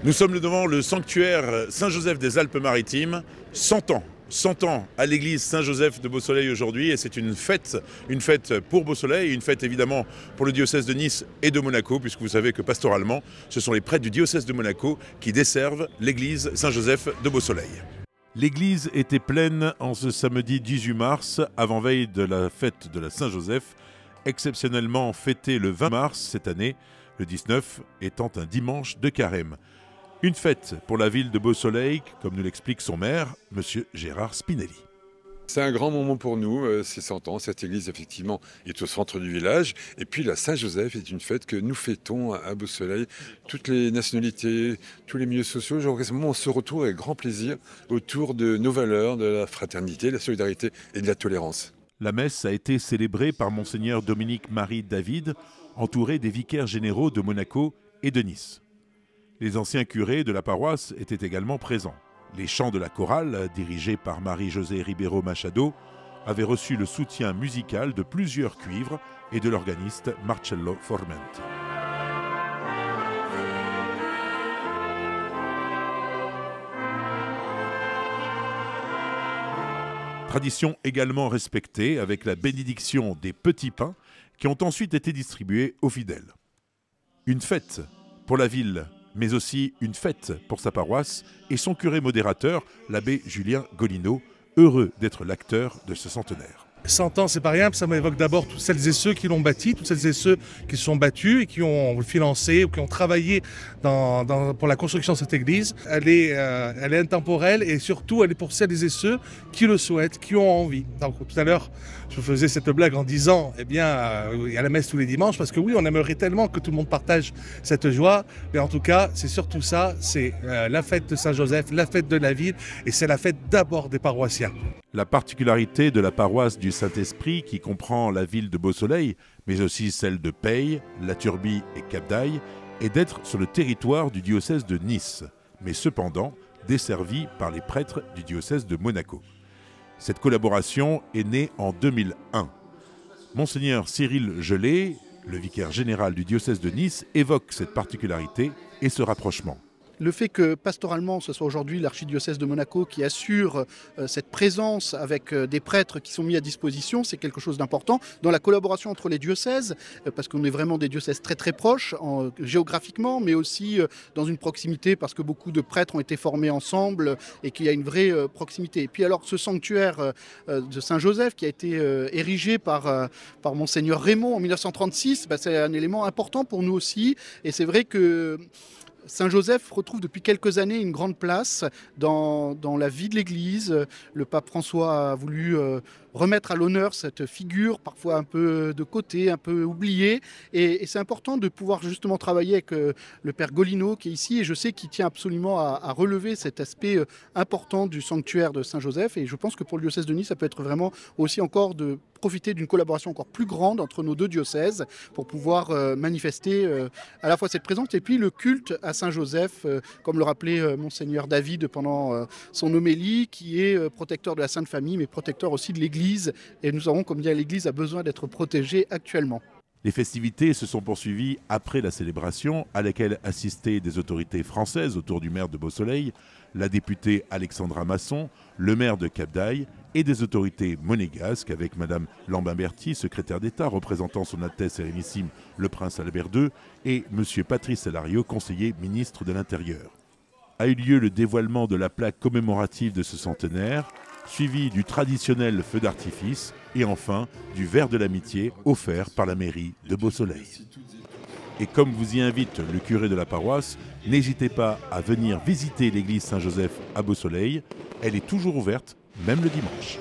Nous sommes devant le sanctuaire Saint-Joseph des Alpes-Maritimes, 100 ans. 100 ans à l'église Saint-Joseph de Beausoleil aujourd'hui, et c'est une fête pour Beausoleil, une fête évidemment pour le diocèse de Nice et de Monaco, puisque vous savez que pastoralement, ce sont les prêtres du diocèse de Monaco qui desservent l'église Saint-Joseph de Beausoleil. L'église était pleine en ce samedi 18 mars, avant-veille de la fête de la Saint-Joseph, exceptionnellement fêtée le 20 mars cette année, le 19 étant un dimanche de carême. Une fête pour la ville de Beausoleil, comme nous l'explique son maire, M. Gérard Spinelli. C'est un grand moment pour nous, c'est 100 ans. Cette église, effectivement, est au centre du village. Et puis la Saint-Joseph est une fête que nous fêtons à Beausoleil. Toutes les nationalités, tous les milieux sociaux, on se retrouve avec grand plaisir autour de nos valeurs, de la fraternité, de la solidarité et de la tolérance. La messe a été célébrée par Monseigneur Dominique-Marie David, entouré des vicaires généraux de Monaco et de Nice. Les anciens curés de la paroisse étaient également présents. Les chants de la chorale, dirigés par Marie-Josée Ribeiro Machado, avaient reçu le soutien musical de plusieurs cuivres et de l'organiste Marcello Formenti. Tradition également respectée avec la bénédiction des petits pains qui ont ensuite été distribués aux fidèles. Une fête pour la ville, mais aussi une fête pour sa paroisse et son curé modérateur, l'abbé Julien Golino, heureux d'être l'acteur de ce centenaire. 100 ans, c'est pas rien, ça m'évoque d'abord toutes celles et ceux qui l'ont bâti, toutes celles et ceux qui se sont battus et qui ont financé ou qui ont travaillé pour la construction de cette église. Elle est intemporelle et surtout elle est pour celles et ceux qui le souhaitent, qui ont envie. Donc tout à l'heure, je vous faisais cette blague en disant, il y a la messe tous les dimanches, parce que oui, on aimerait tellement que tout le monde partage cette joie, mais en tout cas, c'est surtout ça, c'est la fête de Saint-Joseph, la fête de la ville, et c'est la fête d'abord des paroissiens. La particularité de la paroisse du Saint-Esprit, qui comprend la ville de Beausoleil, mais aussi celle de Peille, La Turbie et Cap-d'Aille, est d'être sur le territoire du diocèse de Nice, mais cependant desservie par les prêtres du diocèse de Monaco. Cette collaboration est née en 2001. Monseigneur Cyril Gelé, le vicaire général du diocèse de Nice, évoque cette particularité et ce rapprochement. Le fait que pastoralement, ce soit aujourd'hui l'archidiocèse de Monaco qui assure cette présence avec des prêtres qui sont mis à disposition, c'est quelque chose d'important. Dans la collaboration entre les diocèses, parce qu'on est vraiment des diocèses très très proches géographiquement, mais aussi dans une proximité parce que beaucoup de prêtres ont été formés ensemble et qu'il y a une vraie proximité. Et puis alors ce sanctuaire de Saint-Joseph qui a été érigé par Monseigneur Raymond en 1936, c'est un élément important pour nous aussi. Et c'est vrai que Saint-Joseph retrouve depuis quelques années une grande place dans la vie de l'Église. Le pape François a voulu remettre à l'honneur cette figure, parfois un peu de côté, un peu oubliée. Et c'est important de pouvoir justement travailler avec le père Golino qui est ici. Et je sais qu'il tient absolument à relever cet aspect important du sanctuaire de Saint-Joseph. Et je pense que pour le diocèse de Nice, ça peut être vraiment aussi encore de profiter d'une collaboration encore plus grande entre nos deux diocèses pour pouvoir manifester à la fois cette présence et puis le culte à Saint-Joseph, comme le rappelait Monseigneur David pendant son homélie, qui est protecteur de la Sainte Famille, mais protecteur aussi de l'Église. Et nous savons combien l'Église a besoin d'être protégée actuellement. Les festivités se sont poursuivies après la célébration, à laquelle assistaient des autorités françaises autour du maire de Beausoleil, la députée Alexandra Masson, le maire de Cap-d'Aille et des autorités monégasques avec Madame Lambin-Berty, secrétaire d'État représentant son Altesse Sérénissime le Prince Albert II, et Monsieur Patrice Salario, conseiller ministre de l'Intérieur. A eu lieu le dévoilement de la plaque commémorative de ce centenaire, suivi du traditionnel feu d'artifice et enfin du verre de l'amitié offert par la mairie de Beausoleil. Et comme vous y invite le curé de la paroisse, n'hésitez pas à venir visiter l'église Saint-Joseph à Beausoleil. Elle est toujours ouverte, même le dimanche.